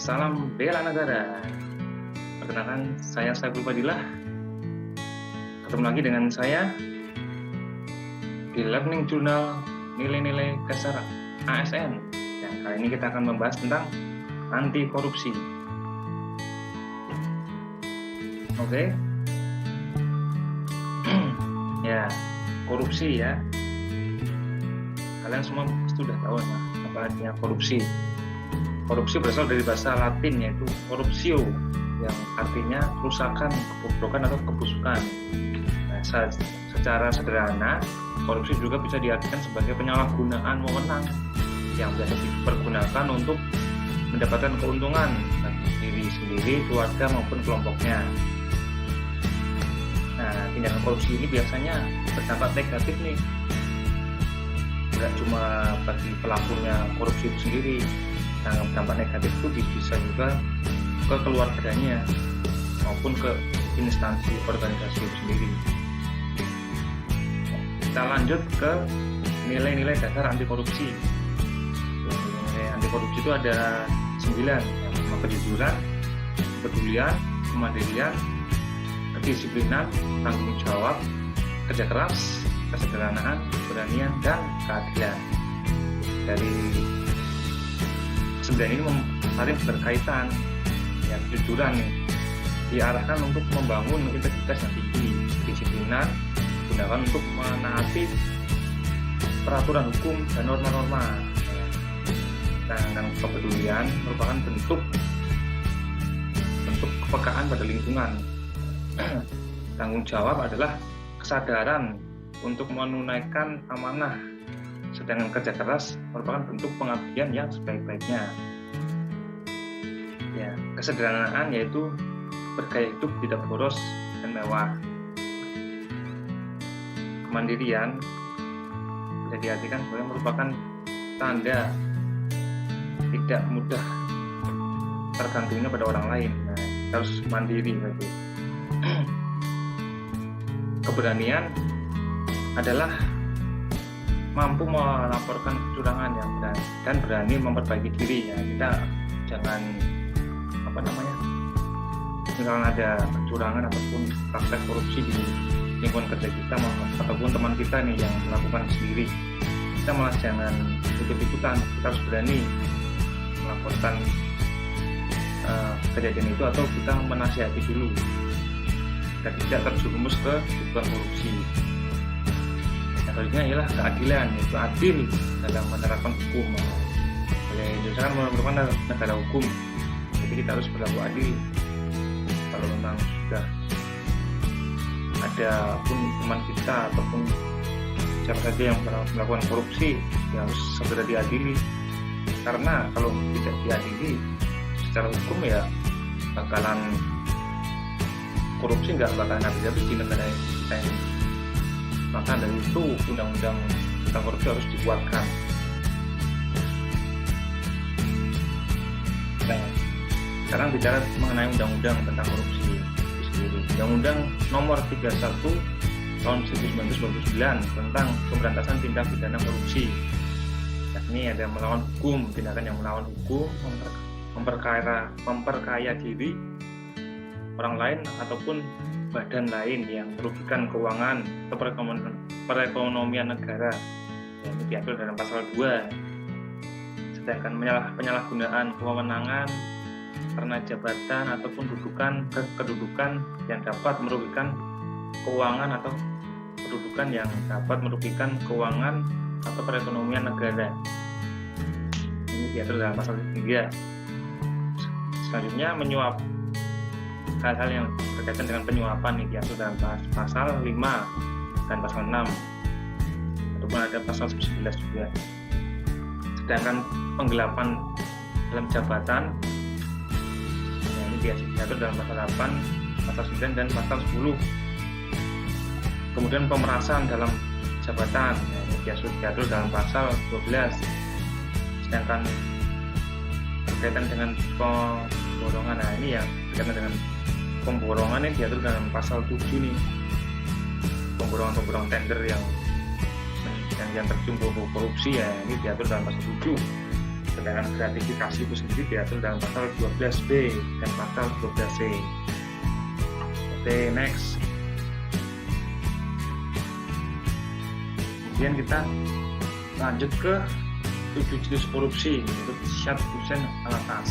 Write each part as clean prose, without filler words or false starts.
Salam bela negara. Perkenalkan, saya Saiful Fadilah. Ketemu lagi dengan saya di Learning Journal Nilai-Nilai Dasar ASN. Yang kali ini kita akan membahas tentang anti korupsi. Oke. Ya, korupsi ya. Kalian semua sudah tahu apa artinya korupsi. Korupsi berasal dari bahasa Latin yaitu corruptio yang artinya kerusakan, kebobrokan atau kebusukan. Nah, secara sederhana, korupsi juga bisa diartikan sebagai penyalahgunaan wewenang yang biasa dipergunakan untuk mendapatkan keuntungan bagi diri sendiri, keluarga maupun kelompoknya. Nah, tindakan korupsi ini biasanya berdampak negatif nih. Tidak cuma bagi pelakunya korupsi itu sendiri. Nah, dampak negatif itu bisa juga ke keluarganya maupun ke instansi organisasi itu sendiri. Kita lanjut ke nilai-nilai dasar anti korupsi. Nilai anti korupsi itu ada 9, yang pertama kejujuran, kepedulian, kemandirian, kedisiplinan, tanggung jawab, kerja keras, kesederhanaan, keberanian, dan keadilan. Dari 9 ini saling berkaitan. Ya, kejujuran diarahkan untuk membangun integritas yang tinggi. Kedisiplinan digunakan untuk menaati peraturan hukum dan norma-norma. Sedangkan kepedulian merupakan bentuk kepekaan pada lingkungan. Tanggung jawab adalah kesadaran untuk menunaikan amanah. Sedangkan kerja keras merupakan bentuk pengabdian yang sebaik-baiknya. Ya, kesederhanaan yaitu bergaya hidup tidak boros dan mewah. Kemandirian bisa diartikan sebagai merupakan tanda tidak mudah tergantungnya pada orang lain. Nah, harus mandiri berarti. Keberanian adalah mampu melaporkan kecurangan yang benar dan berani memperbaiki diri. Ya, kita jangan misalkan ada kecurangan ataupun praktek korupsi di lingkungan kerja kita ataupun teman kita nih yang melakukan sendiri, kita malah jangan ikut-ikutan. Kita harus berani melaporkan kejadian itu atau kita menasihati dulu dan tidak terjerumus ke tuduhan korupsi. Selanjutnya ialah keadilan, yaitu adil dalam menerapkan hukum. Indonesia kan merupakan negara hukum, jadi kita harus berlaku adil. Kalau memang sudah ada pun teman kita ataupun siapa saja yang melakukan korupsi, ya harus segera diadili. Karena kalau tidak diadili secara hukum, ya bakalan korupsi nggak bakalan habis-habis di negara kita ini. Maka dari itu undang-undang tentang korupsi harus dikuatkan. Nah, sekarang bicara mengenai undang-undang tentang korupsi itu sendiri. Undang-undang nomor 31 tahun 1999 tentang pemberantasan tindak pidana korupsi. Yakni ada melawan hukum, tindakan yang melawan hukum, memperkaya diri orang lain ataupun badan lain yang merugikan keuangan atau perekonomian negara. Ya, ini diatur dalam pasal 2. Sedangkan penyalahgunaan kewenangan karena jabatan ataupun kedudukan yang dapat merugikan keuangan atau kedudukan yang dapat merugikan keuangan atau perekonomian negara. Ini diatur dalam pasal 3. Selanjutnya menyuap. Hal-hal yang berkaitan dengan penyuapan ini diatur dalam pasal 5 dan pasal 6 ataupun ada pasal 11 juga. Sedangkan penggelapan dalam jabatan, ya, ini diatur dalam pasal 8, pasal 9 dan pasal 10. Kemudian pemerasan dalam jabatan, ya, ini diatur dalam pasal 12. Sedangkan berkaitan dengan pemborongan, nah ini ya berkaitan dengan pemborongan yang diatur dalam pasal 7 nih. Pemborongan tender yang terjun korupsi, ya ini diatur dalam pasal 7. Sedangkan gratifikasi itu sendiri diatur dalam pasal 12B dan pasal 12C. Oke, next. Kemudian kita lanjut ke 7 jenis korupsi menurut Syed Hussein Alatas.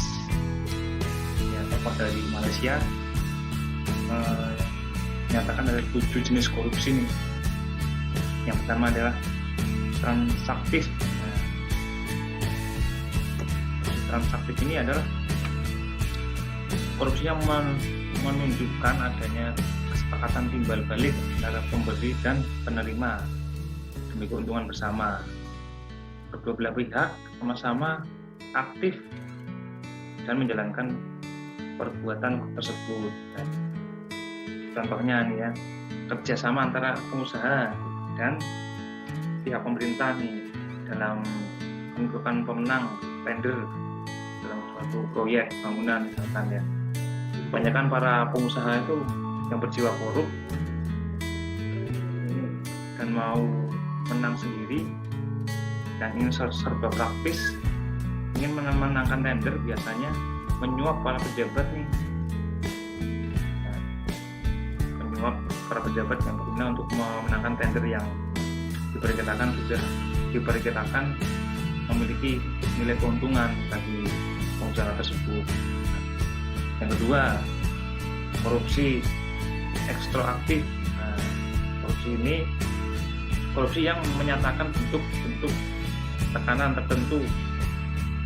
Ya, tokoh dari Malaysia menyatakan ada 7 jenis korupsi nih. Yang pertama adalah transaktif. Transaktif ini adalah korupsi yang menunjukkan adanya kesepakatan timbal balik antara pemberi dan penerima demi keuntungan bersama. Kedua belah pihak sama-sama aktif dan menjalankan perbuatan tersebut. Contohnya nih ya, kerjasama antara pengusaha dan pihak pemerintah nih dalam menentukan pemenang tender dalam suatu proyek bangunan misalkan ya. Kebanyakan para pengusaha itu yang berjiwa korup dan mau menang sendiri dan ingin serba praktis, ingin memenangkan tender, biasanya menyuap para pejabat nih, menyuap para pejabat yang berguna untuk memenangkan tender yang diperkirakan memiliki nilai keuntungan bagi pengusaha tersebut. Yang kedua, korupsi ekstraaktif. Korupsi yang menyatakan bentuk-bentuk tekanan tertentu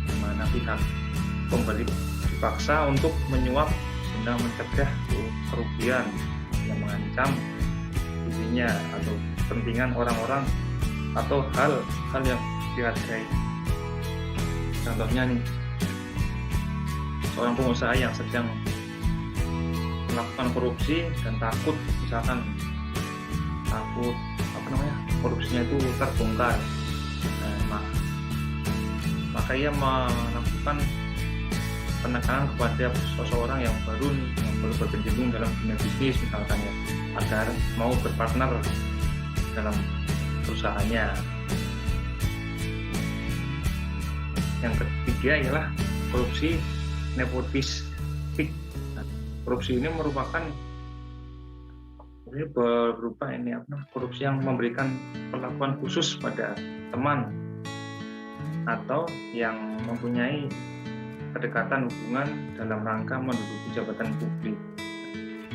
di mana pihak pemberi dipaksa untuk menyuap guna mencegah kerugian yang mengancam dirinya atau kepentingan orang-orang atau hal yang dihargai. Contohnya nih, seorang pengusaha yang sedang melakukan korupsi dan takut korupsinya itu terbongkar, maka ia melakukan penekanan kepada seseorang yang baru berkecimpung dalam dunia bisnis misalkan ya, agar mau berpartner dalam perusahaannya. Yang ketiga ialah korupsi nepotistik. Korupsi ini merupakan berupa korupsi yang memberikan perlakuan khusus pada teman atau yang mempunyai kedekatan hubungan dalam rangka menduduki jabatan publik.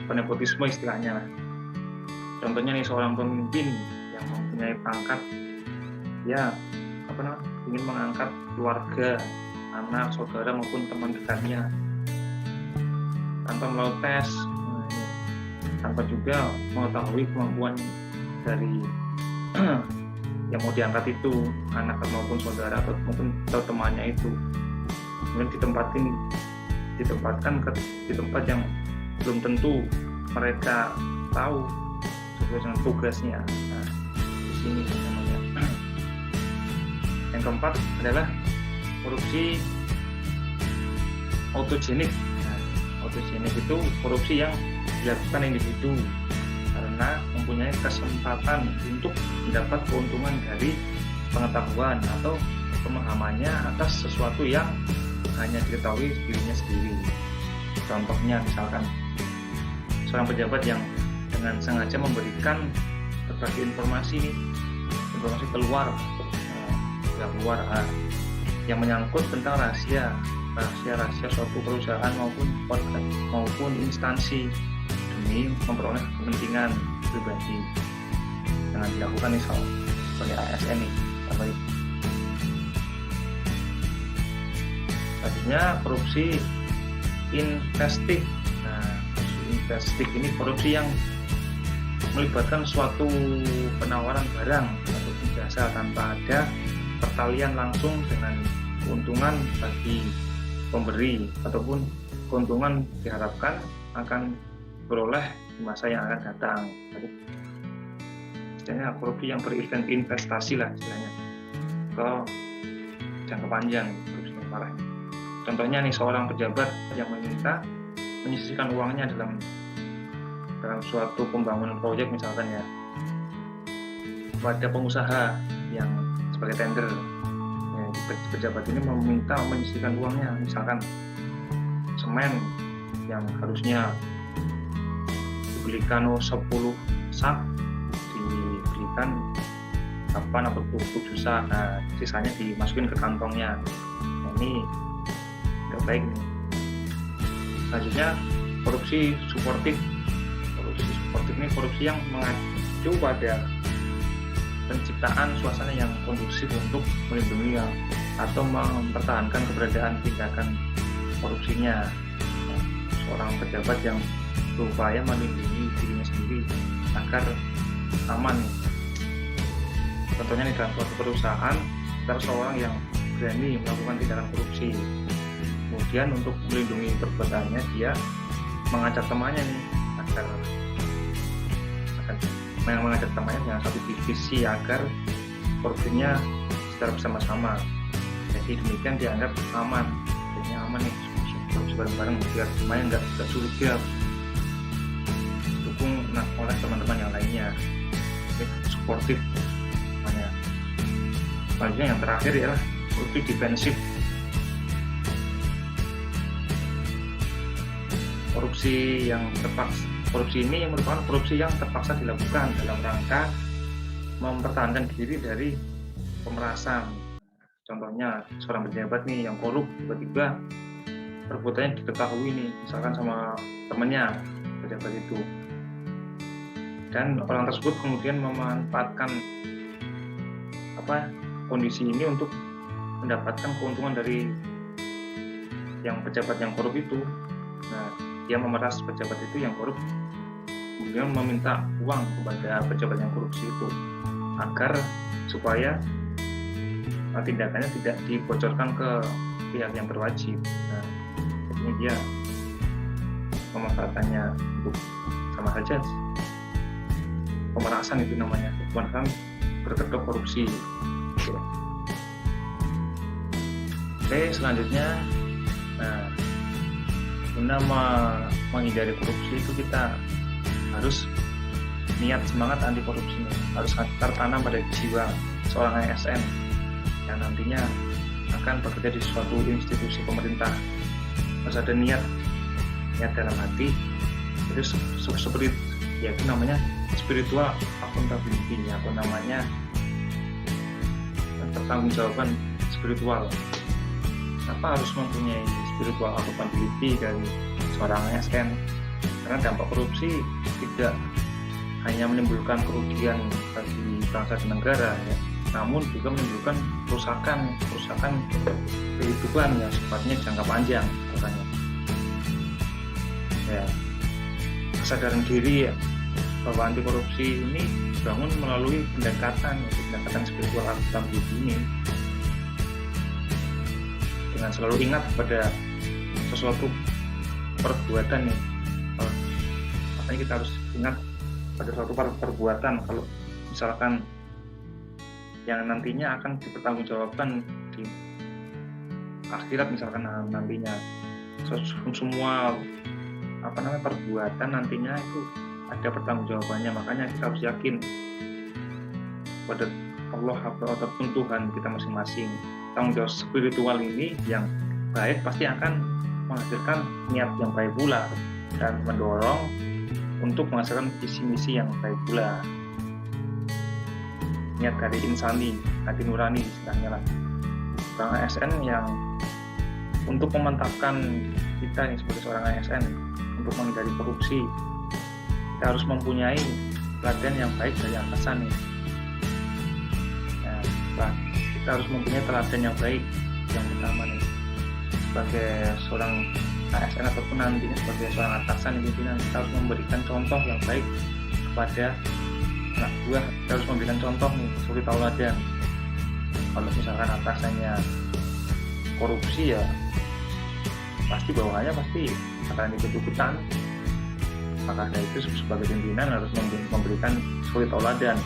Nepotisme istilahnya. Contohnya nih, seorang pemimpin yang mempunyai pangkat, ya ingin mengangkat keluarga, anak, saudara maupun teman dekatnya tanpa melalui tes, tanpa juga mengetahui kemampuan dari yang mau diangkat itu, anak maupun saudara atau temannya itu. Kemudian ditempatkan di tempat yang belum tentu mereka tahu sesuai dengan tugasnya. Nah, di sini namanya. Yang keempat adalah korupsi autogenik. Autogenik itu korupsi yang dilakukan individu karena mempunyai kesempatan untuk mendapat keuntungan dari pengetahuan atau pemahamannya atas sesuatu yang hanya diketahui dirinya sendiri. Contohnya misalkan seorang pejabat yang dengan sengaja memberikan berbagai informasi keluar yang menyangkut tentang rahasia suatu perusahaan maupun instansi demi memperoleh kepentingan pribadi. Jangan dilakukan nih sebagai ASN nih. Selanjutnya korupsi investik. Korupsi investik ini korupsi yang melibatkan suatu penawaran barang atau jasa tanpa ada pertalian langsung dengan keuntungan bagi pemberi ataupun keuntungan diharapkan akan beroleh di masa yang akan datang. Istilahnya korupsi yang berinvestasi lah istilahnya ke jangka panjang, korupsi yang parah. Contohnya nih, seorang pejabat yang meminta menyisihkan uangnya dalam suatu pembangunan proyek misalkan ya pada pengusaha yang sebagai tender ya, pejabat ini meminta menyisihkan uangnya, misalkan semen yang harusnya dibelikan 10 sak dibelikan 8 atau 7 sak, nah sisanya dimasukin ke kantongnya. Nah, ini nggak baik nih. Selanjutnya korupsi suportif. Korupsi suportif ini korupsi yang mengacu pada penciptaan suasana yang kondusif untuk melindungi atau mempertahankan keberadaan tindakan korupsinya. Nah, seorang pejabat yang berupaya melindungi dirinya sendiri agar aman. Contohnya nih, dalam suatu perusahaan ada seorang yang berani melakukan tindakan korupsi. Kemudian untuk melindungi perbuatannya dia mengajak temannya nih agar mengajak temannya dengan satu divisi agar korupsinya secara bersama-sama. Jadi demikian dianggap aman. Jadinya aman nih, korupsi bareng-bareng biar semuanya nggak curiga. Didukung oleh teman-teman yang lainnya. Ini suportif namanya. Selanjutnya yang terakhir ialah korupsi defensif. Korupsi ini merupakan korupsi yang terpaksa dilakukan dalam rangka mempertahankan diri dari pemerasan. Contohnya seorang pejabat nih yang korup, tiba-tiba perbuatannya diketahui nih, misalkan sama temannya pejabat itu, dan orang tersebut kemudian memanfaatkan kondisi ini untuk mendapatkan keuntungan dari yang pejabat yang korup itu. Nah, dia memeras pejabat itu yang korup, kemudian meminta uang kepada pejabat yang korupsi itu agar supaya tindakannya tidak dibocorkan ke pihak yang berwajib. Nah, ini dia pemanfaatannya untuk sama saja pemerasan itu namanya, pemerasan berkedok korupsi. Oke, selanjutnya, nah, guna menghindari korupsi itu kita harus niat semangat anti korupsi ini harus tertanam pada jiwa seorang ASN yang nantinya akan bekerja di suatu institusi pemerintah. Harus ada niat dalam hati, itu seperti ya itu namanya spiritual accountability atau namanya pertanggungjawaban spiritual. Kenapa harus mempunyai spiritual accountability dari seorang ASN? Karena dampak korupsi tidak hanya menimbulkan kerugian bagi bangsa dan negara, ya, namun juga menimbulkan kerusakan kehidupan yang sifatnya jangka panjang. Makanya, ya, kesadaran diri ya, bahwa anti korupsi ini dibangun melalui pendekatan spiritual accountability ini, dengan selalu ingat pada sesuatu perbuatan nih. Makanya kita harus ingat pada suatu perbuatan, kalau misalkan yang nantinya akan dipertanggungjawabkan di akhirat, misalkan nantinya semua perbuatan nantinya itu ada pertanggungjawabannya. Makanya kita harus yakin pada Allah ataupun Tuhan kita masing-masing. Tanggung jawab spiritual ini yang baik pasti akan menghasilkan niat yang baik pula dan mendorong untuk menghasilkan visi misi yang baik pula. Niat dari insani, hati nurani istilahnya lah. Seorang ASN yang untuk memantapkan kita sebagai seorang ASN untuk menghindari korupsi, kita harus mempunyai teladan yang baik dari atasan nih. Nah, kita harus mempunyai teladan yang baik yang pertama nih, sebagai seorang ASN ataupun nantinya sebagai seorang atasan pimpinan, kita harus memberikan contoh yang baik kepada anak buah. Kita harus memberikan contoh nih, seperti tauladan. Kalau misalkan atasannya korupsi, ya pasti bawahannya pasti akan ikut-ikutan. Maka dari itu sebagai pimpinan harus memberikan seperti tauladan.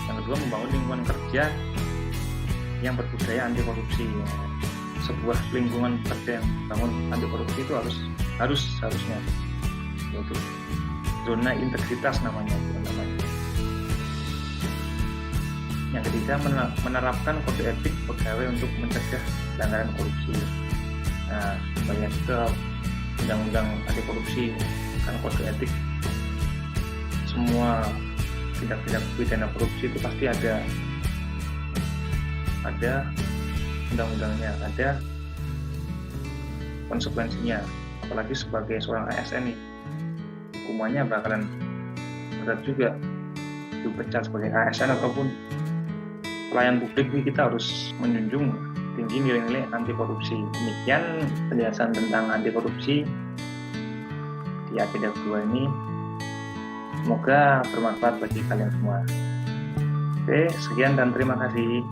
Yang kedua, membangun lingkungan kerja yang berbudaya anti korupsi. Sebuah lingkungan kerja yang bangun anti korupsi itu harusnya yaitu zona integritas namanya. Yang ketiga, menerapkan kode etik pegawai untuk mencegah pelanggaran korupsi. Nah, banyak juga undang-undang anti korupsi kan kode etik. Semua tindak pidana korupsi itu pasti ada undang-undangnya, ada konsekuensinya. Apalagi sebagai seorang ASN nih, hukumannya bakalan berat juga. Dipecat sebagai ASN ataupun pelayan publik ini, kita harus menjunjung tinggi nilai-nilai anti korupsi. Demikian penjelasan tentang anti korupsi di agenda kedua ini. Semoga bermanfaat bagi kalian semua. Oke, sekian dan terima kasih.